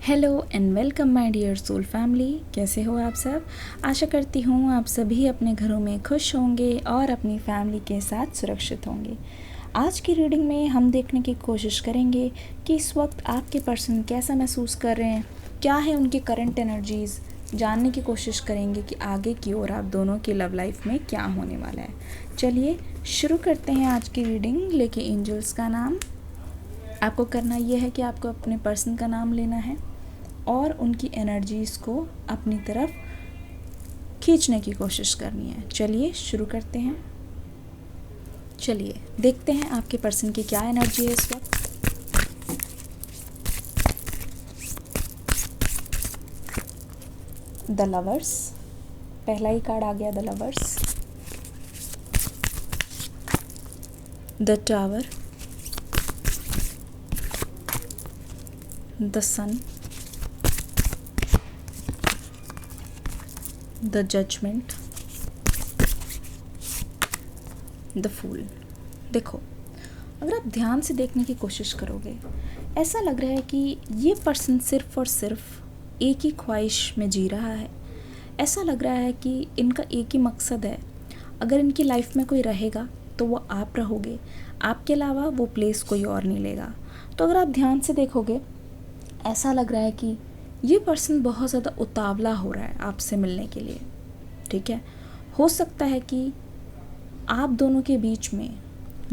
Hello and welcome my dear soul family. कैसे हो आप सब? आशा करती हूँ आप सभी अपने घरों में खुश होंगे और अपनी फैमिली के साथ सुरक्षित होंगे। आज की रीडिंग में हम देखने की कोशिश करेंगे कि इस वक्त आपके पर्सन कैसा महसूस कर रहे हैं, क्या है उनकी करंट एनर्जीज़, जानने की कोशिश करेंगे कि आगे की ओर आप दोनों की लव लाइफ में क्या होने वाला है। चलिए शुरू करते हैं आज की रीडिंग। लेके एंजल्स का नाम आपको करना यह है कि आपको अपने पर्सन का नाम लेना है और उनकी एनर्जीज़ को अपनी तरफ खींचने की कोशिश करनी है। चलिए शुरू करते हैं। चलिए देखते हैं आपके पर्सन की क्या एनर्जी है इस वक्त। द लवर्स, पहला ही कार्ड आ गया the lovers. The tower, the sun, the judgement, the fool. देखो, अगर आप ध्यान से देखने की कोशिश करोगे, ऐसा लग रहा है कि ये पर्सन सिर्फ और सिर्फ एक ही ख्वाहिश में जी रहा है। ऐसा लग रहा है कि इनका एक ही मकसद है। अगर इनकी लाइफ में कोई रहेगा तो वो आप रहोगे, आपके अलावा वो प्लेस कोई और नहीं लेगा। तो अगर आप ध्यान से देखोगे, ऐसा लग रहा है कि ये पर्सन बहुत ज़्यादा उतावला हो रहा है आपसे मिलने के लिए। ठीक है, हो सकता है कि आप दोनों के बीच में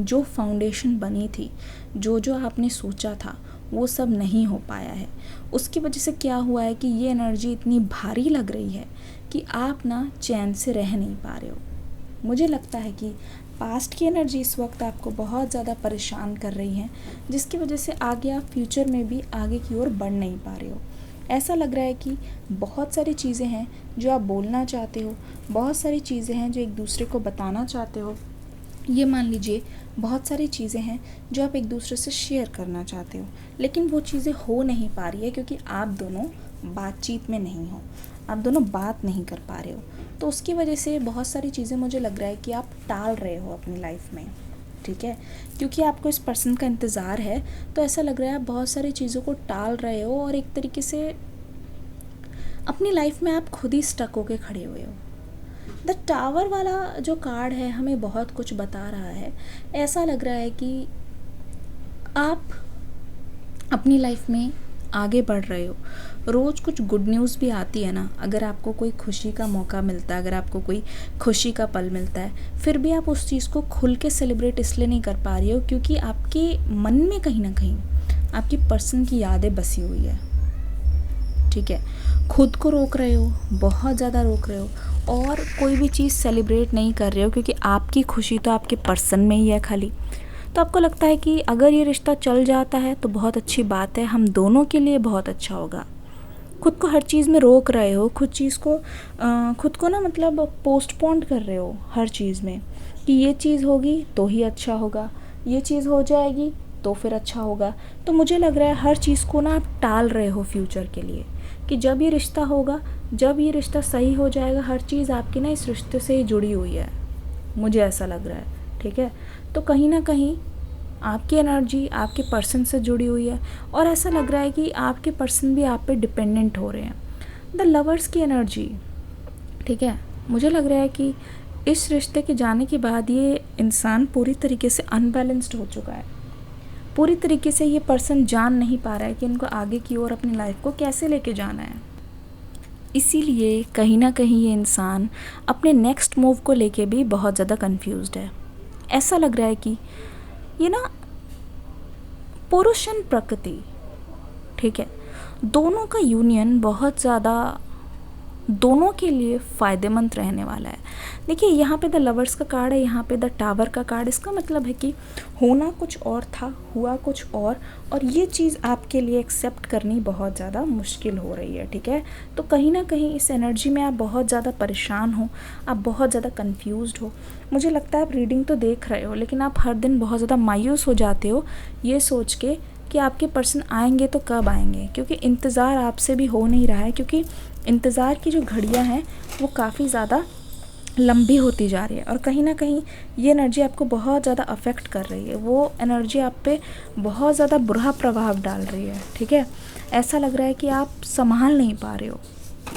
जो फाउंडेशन बनी थी, जो आपने सोचा था, वो सब नहीं हो पाया है। उसकी वजह से क्या हुआ है कि ये एनर्जी इतनी भारी लग रही है कि आप ना चैन से रह नहीं पा रहे हो। मुझे लगता है कि पास्ट की एनर्जी इस वक्त आपको बहुत ज़्यादा परेशान कर रही है, जिसकी वजह से आगे आप फ्यूचर में भी आगे की ओर बढ़ नहीं पा रहे हो। ऐसा लग रहा है कि बहुत सारी चीज़ें हैं जो आप बोलना चाहते हो, बहुत सारी चीज़ें हैं जो एक दूसरे को बताना चाहते हो। ये मान लीजिए बहुत सारी चीज़ें हैं जो आप एक दूसरे से शेयर करना चाहते हो, लेकिन वो चीज़ें हो नहीं पा रही है क्योंकि आप दोनों बातचीत में नहीं हो, आप दोनों बात नहीं कर पा रहे हो। तो उसकी वजह से बहुत सारी चीज़ें मुझे लग रहा है कि आप टाल रहे हो अपनी लाइफ में। ठीक है, क्योंकि आपको इस पर्सन का इंतज़ार है, तो ऐसा लग रहा है आप बहुत सारी चीज़ों को टाल रहे हो और एक तरीके से अपनी लाइफ में आप खुद ही स्टक होके खड़े हुए हो। द टावर वाला जो कार्ड है हमें बहुत कुछ बता रहा है। ऐसा लग रहा है कि आप अपनी लाइफ में आगे बढ़ रहे हो। रोज़ कुछ गुड न्यूज़ भी आती है ना, अगर आपको कोई खुशी का मौका मिलता है, अगर आपको कोई खुशी का पल मिलता है, फिर भी आप उस चीज़ को खुल के सेलिब्रेट इसलिए नहीं कर पा रही हो क्योंकि आपके मन में कहीं ना कहीं आपकी पर्सन की यादें बसी हुई है। ठीक है, खुद को रोक रहे हो, बहुत ज़्यादा रोक रहे हो और कोई भी चीज़ सेलिब्रेट नहीं कर रहे हो क्योंकि आपकी खुशी तो आपके पर्सन में ही है खाली। तो आपको लगता है कि अगर ये रिश्ता चल जाता है तो बहुत अच्छी बात है, हम दोनों के लिए बहुत अच्छा होगा। खुद को हर चीज़ में रोक रहे हो, खुद को ना मतलब पोस्टपोन कर रहे हो हर चीज़ में कि ये चीज़ होगी तो ही अच्छा होगा, ये चीज़ हो जाएगी तो फिर अच्छा होगा। तो मुझे लग रहा है हर चीज़ को ना आप टाल रहे हो फ्यूचर के लिए कि जब ये रिश्ता होगा, जब ये रिश्ता सही हो जाएगा, हर चीज़ आपकी ना इस रिश्ते से ही जुड़ी हुई है, मुझे ऐसा लग रहा है। ठीक है, तो कहीं ना कहीं आपकी एनर्जी आपके पर्सन से जुड़ी हुई है और ऐसा लग रहा है कि आपके पर्सन भी आप पे डिपेंडेंट हो रहे हैं। द लवर्स की एनर्जी, ठीक है, मुझे लग रहा है कि इस रिश्ते के जाने के बाद ये इंसान पूरी तरीके से अनबैलेंस्ड हो चुका है। पूरी तरीके से ये पर्सन जान नहीं पा रहा है कि उनको आगे की ओर अपनी लाइफ को कैसे लेके जाना है। इसीलिए कहीं ना कहीं ये इंसान अपने नेक्स्ट मूव को लेके भी बहुत ज़्यादा कंफ्यूज्ड है। ऐसा लग रहा है कि ये ना पुरुष एंड प्रकृति, ठीक है, दोनों का यूनियन बहुत ज़्यादा दोनों के लिए फ़ायदेमंद रहने वाला है। देखिए, यहाँ पे द लवर्स का कार्ड है, यहाँ पे द टावर का कार्ड। इसका मतलब है कि होना कुछ और था, हुआ कुछ और ये चीज़ आपके लिए एक्सेप्ट करनी बहुत ज़्यादा मुश्किल हो रही है। ठीक है, तो कहीं ना कहीं इस एनर्जी में आप बहुत ज़्यादा परेशान हो, आप बहुत ज़्यादा कन्फ्यूज़्ड हो। मुझे लगता है आप रीडिंग तो देख रहे हो, लेकिन आप हर दिन बहुत ज़्यादा मायूस हो जाते हो ये सोच के कि आपके पर्सन आएंगे तो कब आएंगे, क्योंकि इंतज़ार आपसे भी हो नहीं रहा है, क्योंकि इंतज़ार की जो घड़ियां हैं वो काफ़ी ज़्यादा लंबी होती जा रही है और कहीं ना कहीं ये एनर्जी आपको बहुत ज़्यादा अफेक्ट कर रही है। वो एनर्जी आप पे बहुत ज़्यादा बुरा प्रभाव डाल रही है। ठीक है, ऐसा लग रहा है कि आप संभाल नहीं पा रहे हो,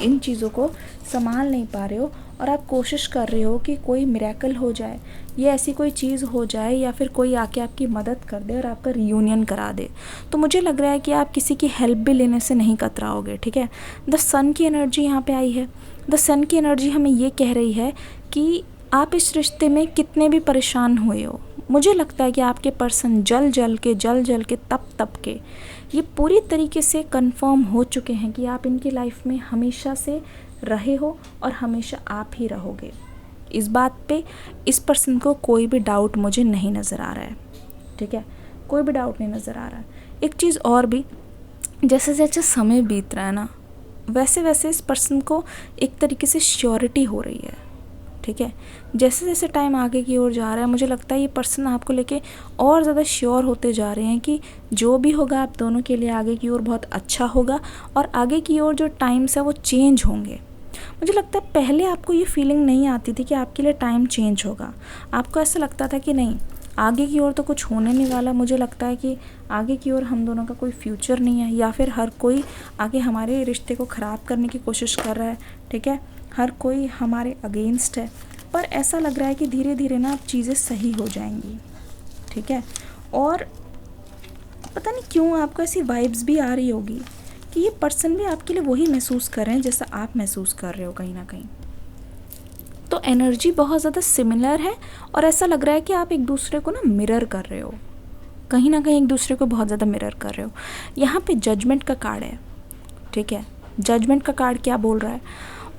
इन चीज़ों को संभाल नहीं पा रहे हो, और आप कोशिश कर रहे हो कि कोई मिरेकल हो जाए, या ऐसी कोई चीज़ हो जाए, या फिर कोई आके आपकी मदद कर दे और आपका रियूनियन करा दे। तो मुझे लग रहा है कि आप किसी की हेल्प भी लेने से नहीं कतराओगे, ठीक है। द सन की एनर्जी यहाँ पे आई है। द सन की एनर्जी हमें ये कह रही है कि आप इस रिश्ते में कितने भी परेशान हुए हो, मुझे लगता है कि आपके पर्सन जल जल के तप के ये पूरी तरीके से कंफर्म हो चुके हैं कि आप इनकी लाइफ में हमेशा से रहे हो और हमेशा आप ही रहोगे। इस बात पे इस पर्सन को कोई भी डाउट मुझे नहीं नज़र आ रहा है, ठीक है, कोई भी डाउट नहीं नज़र आ रहा है। एक चीज़ और भी, जैसे जैसे समय बीत रहा है ना, वैसे वैसे इस पर्सन को एक तरीके से श्योरिटी हो रही है, ठीक है। जैसे जैसे टाइम आगे की ओर जा रहा है, मुझे लगता है ये पर्सन आपको लेके और ज़्यादा श्योर होते जा रहे हैं कि जो भी होगा आप दोनों के लिए आगे की ओर बहुत अच्छा होगा, और आगे की ओर जो टाइम्स है वो चेंज होंगे। मुझे लगता है पहले आपको ये फीलिंग नहीं आती थी कि आपके लिए टाइम चेंज होगा। आपको ऐसा लगता था कि नहीं, आगे की ओर तो कुछ होने नहीं वाला, मुझे लगता है कि आगे की ओर हम दोनों का कोई फ्यूचर नहीं है, या फिर हर कोई आगे हमारे रिश्ते को ख़राब करने की कोशिश कर रहा है, ठीक है, हर कोई हमारे अगेंस्ट है। पर ऐसा लग रहा है कि धीरे धीरे ना अब चीज़ें सही हो जाएंगी, ठीक है। और पता नहीं क्यों आपको ऐसी वाइब्स भी आ रही होगी कि ये पर्सन भी आपके लिए वही महसूस कर रहे हैं जैसा आप महसूस कर रहे हो कहीं ना कहीं। तो एनर्जी बहुत ज़्यादा सिमिलर है, और ऐसा लग रहा है कि आप एक दूसरे को ना मिरर कर रहे हो, कहीं ना कहीं एक दूसरे को बहुत ज़्यादा मिरर कर रहे हो। यहाँ पे जजमेंट का कार्ड है, ठीक है, जजमेंट का कार्ड क्या बोल रहा है,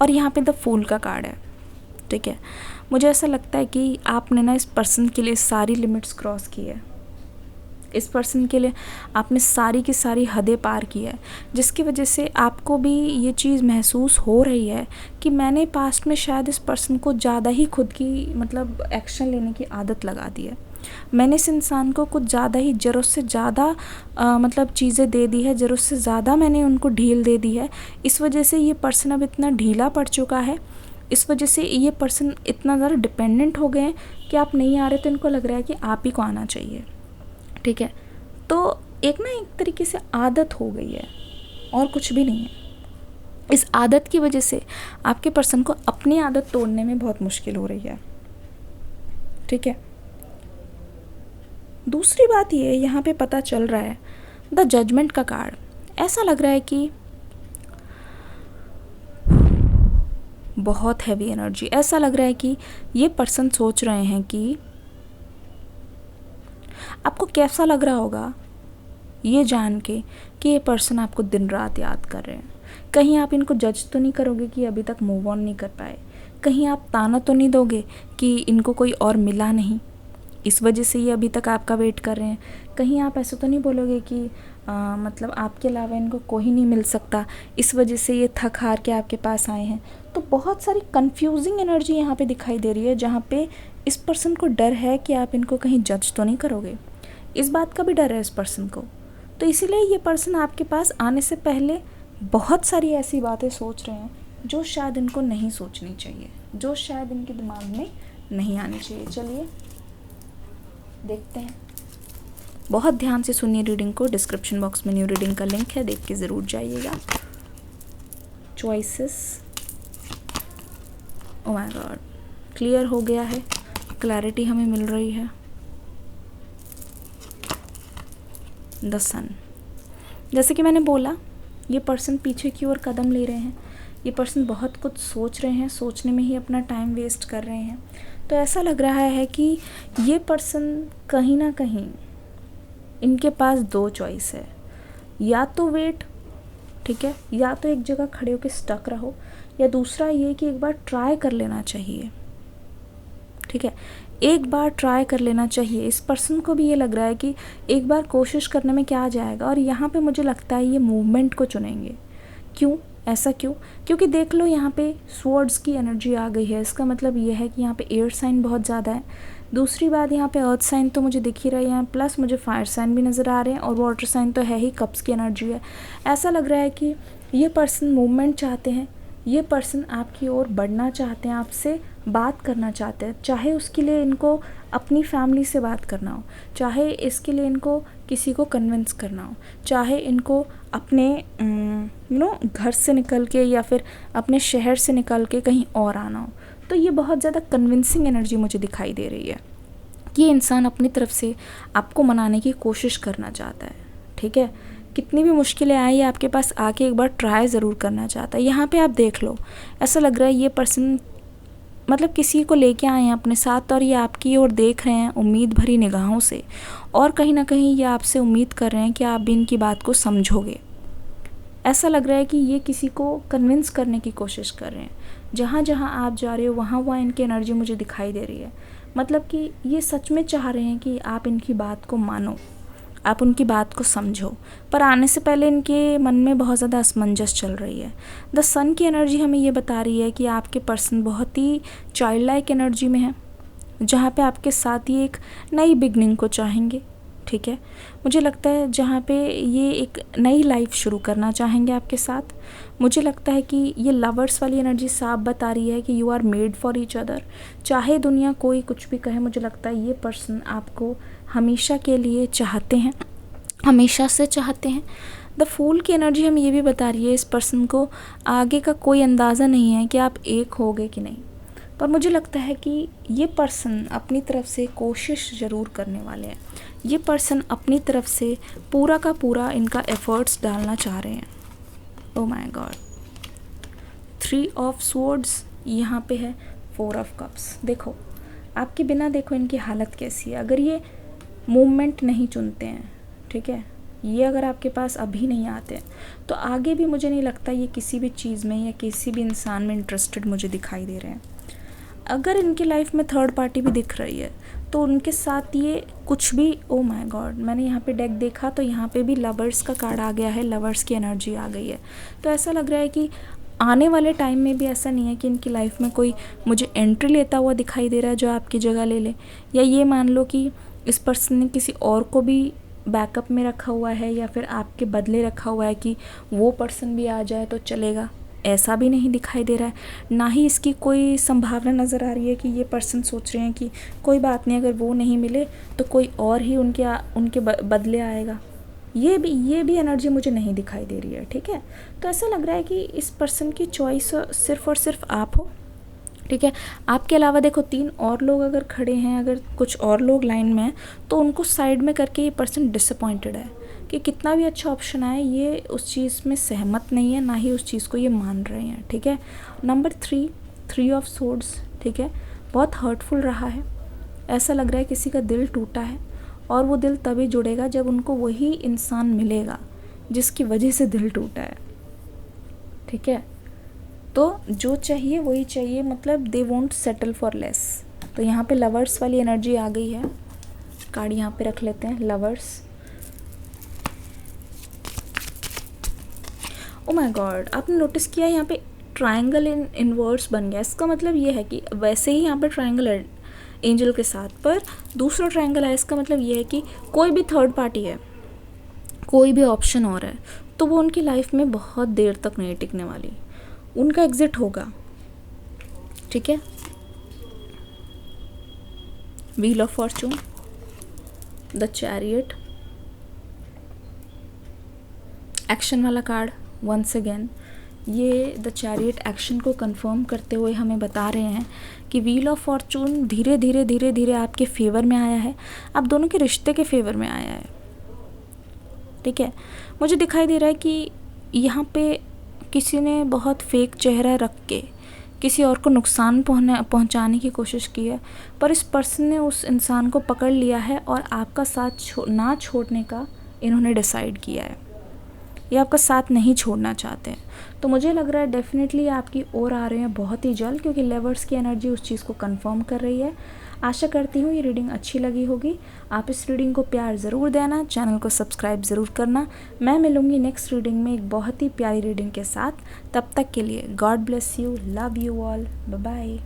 और यहाँ पे द फूल का कार्ड है, ठीक है। मुझे ऐसा लगता है कि आपने ना इस पर्सन के लिए सारी लिमिट्स क्रॉस की है, इस पर्सन के लिए आपने सारी की सारी हदें पार की है, जिसकी वजह से आपको भी ये चीज़ महसूस हो रही है कि मैंने पास्ट में शायद इस पर्सन को ज़्यादा ही खुद की मतलब एक्शन लेने की आदत लगा दी है। मैंने इस इंसान को कुछ ज़्यादा ही ज़रूरत से ज़्यादा मतलब चीज़ें दे दी है, ज़रूरत से ज़्यादा मैंने उनको ढील दे दी है। इस वजह से ये पर्सन अब इतना ढीला पड़ चुका है, इस वजह से ये पर्सन इतना ज़्यादा डिपेंडेंट हो गए हैं कि आप नहीं आ रहे तो इनको लग रहा है कि आप ही को आना चाहिए, ठीक है। तो एक तरीके से आदत हो गई है और कुछ भी नहीं है। इस आदत की वजह से आपके पर्सन को अपनी आदत तोड़ने में बहुत मुश्किल हो रही है, ठीक है। दूसरी बात ये यहाँ पे पता चल रहा है, द जजमेंट का कार्ड, ऐसा लग रहा है कि बहुत हैवी एनर्जी, ऐसा लग रहा है कि ये पर्सन सोच रहे हैं कि आपको कैसा लग रहा होगा ये जान के कि ये पर्सन आपको दिन रात याद कर रहे हैं। कहीं आप इनको जज तो नहीं करोगे कि अभी तक मूव ऑन नहीं कर पाए, कहीं आप ताना तो नहीं दोगे कि इनको कोई और मिला नहीं, इस वजह से ये अभी तक आपका वेट कर रहे हैं। कहीं आप ऐसा तो नहीं बोलोगे कि मतलब आपके अलावा इनको कोई नहीं मिल सकता, इस वजह से ये थक हार के आपके पास आए हैं। तो बहुत सारी कंफ्यूजिंग एनर्जी यहाँ पे दिखाई दे रही है, जहाँ पे इस पर्सन को डर है कि आप इनको कहीं जज तो नहीं करोगे, इस बात का भी डर है इस पर्सन को। तो इसीलिए ये पर्सन आपके पास आने से पहले बहुत सारी ऐसी बातें सोच रहे हैं जो शायद इनको नहीं सोचनी चाहिए, जो शायद इनके दिमाग में नहीं आनी चाहिए। चलिए देखते हैं, बहुत ध्यान से सुनिए रीडिंग को। डिस्क्रिप्शन बॉक्स में न्यू रीडिंग का लिंक है, देख के ज़रूर जाइएगा। Choices, oh my God, clear हो गया है, क्लैरिटी हमें मिल रही है। द सन, जैसे कि मैंने बोला, ये पर्सन पीछे की ओर कदम ले रहे हैं, ये पर्सन बहुत कुछ सोच रहे हैं, सोचने में ही अपना टाइम वेस्ट कर रहे हैं। तो ऐसा लग रहा है कि ये पर्सन कहीं ना कहीं, इनके पास दो चॉइस है, या तो वेट, ठीक है, या तो एक जगह खड़े होकर स्टक रहो, या दूसरा ये कि एक बार ट्राई कर लेना चाहिए, ठीक है, एक बार ट्राई कर लेना चाहिए। इस पर्सन को भी ये लग रहा है कि एक बार कोशिश करने में क्या जाएगा, और यहाँ पे मुझे लगता है ये मूवमेंट को चुनेंगे। क्यों, ऐसा क्यों? क्योंकि देख लो यहाँ पे स्वॉर्ड्स की एनर्जी आ गई है, इसका मतलब ये है कि यहाँ पे एयर साइन बहुत ज़्यादा है। दूसरी बात, यहाँ पे अर्थ साइन तो मुझे दिख ही रहा है यहाँ, प्लस मुझे फायर साइन भी नज़र आ रहे हैं, और वाटर साइन तो है ही, कप्स की एनर्जी है। ऐसा लग रहा है कि ये पर्सन मूवमेंट चाहते हैं, ये पर्सन आपकी ओर बढ़ना चाहते हैं, आपसे बात करना चाहते हैं, चाहे उसके लिए इनको अपनी फैमिली से बात करना हो, चाहे इसके लिए इनको किसी को कन्विंस करना हो, चाहे इनको अपने घर से निकल के या फिर अपने शहर से निकल के कहीं और आना हो, तो ये बहुत ज़्यादा कन्विंसिंग एनर्जी मुझे दिखाई दे रही है कि ये इंसान अपनी तरफ से आपको मनाने की कोशिश करना चाहता है। ठीक है, कितनी भी मुश्किलें आए ये आपके पास आके एक बार ट्राई ज़रूर करना चाहता है। यहाँ पे आप देख लो, ऐसा लग रहा है ये पर्सन मतलब किसी को लेके आए हैं अपने साथ और ये आपकी ओर देख रहे हैं उम्मीद भरी निगाहों से, और कहीं ना कहीं ये आपसे उम्मीद कर रहे हैं कि आप भी इनकी बात को समझोगे। ऐसा लग रहा है कि ये किसी को कन्विंस करने की कोशिश कर रहे हैं। जहाँ जहाँ आप जा रहे हो वहाँ वहाँ इनकी एनर्जी मुझे दिखाई दे रही है। मतलब कि ये सच में चाह रहे हैं कि आप इनकी बात को मानो, आप उनकी बात को समझो, पर आने से पहले इनके मन में बहुत ज़्यादा असमंजस चल रही है। द सन की एनर्जी हमें ये बता रही है कि आपके पर्सन बहुत ही चाइल्ड लाइक एनर्जी में है, जहाँ पे आपके साथ ये एक नई बिगनिंग को चाहेंगे। ठीक है, मुझे लगता है जहाँ पे ये एक नई लाइफ शुरू करना चाहेंगे आपके साथ। मुझे लगता है कि ये लवर्स वाली एनर्जी साफ बता रही है कि you are made for each other. चाहे दुनिया कोई कुछ भी कहे, मुझे लगता है ये पर्सन आपको हमेशा के लिए चाहते हैं, हमेशा से चाहते हैं। द फूल की एनर्जी हमें ये भी बता रही है इस पर्सन को आगे का कोई अंदाज़ा नहीं है कि आप एक होगे कि नहीं, पर मुझे लगता है कि ये पर्सन अपनी तरफ से कोशिश ज़रूर करने वाले हैं। ये पर्सन अपनी तरफ से पूरा का पूरा इनका एफर्ट्स डालना चाह रहे हैं। Oh my God, 3 of swords यहाँ पे है, 4 ऑफ कप्स। देखो आपके बिना देखो इनकी हालत कैसी है। अगर ये मूवमेंट नहीं चुनते हैं, ठीक है, ये अगर आपके पास अभी नहीं आते तो आगे भी मुझे नहीं लगता ये किसी भी चीज़ में या किसी भी इंसान में इंटरेस्टेड मुझे दिखाई दे रहे हैं। अगर इनकी लाइफ में थर्ड पार्टी भी दिख रही है तो उनके साथ ये कुछ भी, ओ माय गॉड, मैंने यहाँ पे डेक देखा तो यहाँ पे भी लवर्स का कार्ड आ गया है, लवर्स की एनर्जी आ गई है। तो ऐसा लग रहा है कि आने वाले टाइम में भी ऐसा नहीं है कि इनकी लाइफ में कोई मुझे एंट्री लेता हुआ दिखाई दे रहा है जो आपकी जगह ले ले, या ये मान लो कि इस पर्सन ने किसी और को भी बैकअप में रखा हुआ है या फिर आपके बदले रखा हुआ है कि वो पर्सन भी आ जाए तो चलेगा। ऐसा भी नहीं दिखाई दे रहा है। ना ही इसकी कोई संभावना नज़र आ रही है कि ये पर्सन सोच रहे हैं कि कोई बात नहीं, अगर वो नहीं मिले तो कोई और ही उनके बदले आएगा। ये भी एनर्जी मुझे नहीं दिखाई दे रही है। ठीक है, तो ऐसा लग रहा है कि इस पर्सन की चॉइस सिर्फ़ और सिर्फ आप हो। ठीक है, आपके अलावा देखो 3 और लोग अगर खड़े हैं, अगर कुछ और लोग लाइन में हैं तो उनको साइड में करके ये पर्सन डिसअपॉइंटेड है कि कितना भी अच्छा ऑप्शन आए ये उस चीज़ में सहमत नहीं है, ना ही उस चीज़ को ये मान रहे हैं। ठीक है, नंबर 3 ऑफ स्वॉर्ड्स। ठीक है, बहुत हर्टफुल रहा है। ऐसा लग रहा है किसी का दिल टूटा है और वो दिल तभी जुड़ेगा जब उनको वही इंसान मिलेगा जिसकी वजह से दिल टूटा है। ठीक है, तो जो चाहिए वही चाहिए, मतलब they won't settle for less. तो यहाँ पे लवर्स वाली एनर्जी आ गई है। कार्ड यहाँ पे रख लेते हैं, लवर्स। ओ माय गॉड, आपने नोटिस किया यहाँ पे ट्रायंगल इन इनवर्स बन गया। इसका मतलब ये है कि वैसे ही यहाँ पे ट्रायंगल है एंजल के साथ, पर दूसरा ट्रायंगल है। इसका मतलब ये है कि कोई भी थर्ड पार्टी है, कोई भी ऑप्शन और है, तो वो उनकी लाइफ में बहुत देर तक नहीं टिकने वाली, उनका एग्जिट होगा। ठीक है, wheel of Fortune, the chariot, action वाला कार्ड वंस अगेन। ये द चैरियट एक्शन को कंफर्म करते हुए हमें बता रहे हैं कि व्हील ऑफ फॉर्चून धीरे धीरे आपके फेवर में आया है, आप दोनों के रिश्ते के फेवर में आया है। ठीक है, मुझे दिखाई दे रहा है कि यहाँ पे किसी ने बहुत फेक चेहरा रख के किसी और को नुकसान पहुँचाने की कोशिश की है, पर इस पर्सन ने उस इंसान को पकड़ लिया है और आपका साथ ना छोड़ने का इन्होंने डिसाइड किया है। ये आपका साथ नहीं छोड़ना चाहते हैं। तो मुझे लग रहा है डेफिनेटली आपकी ओर आ रहे हैं बहुत ही जल्द, क्योंकि लवर्स की एनर्जी उस चीज़ को कंफर्म कर रही है। आशा करती हूँ ये रीडिंग अच्छी लगी होगी। आप इस रीडिंग को प्यार ज़रूर देना, चैनल को सब्सक्राइब ज़रूर करना। मैं मिलूँगी नेक्स्ट रीडिंग में एक बहुत ही प्यारी रीडिंग के साथ। तब तक के लिए God bless you, love you all, bye bye.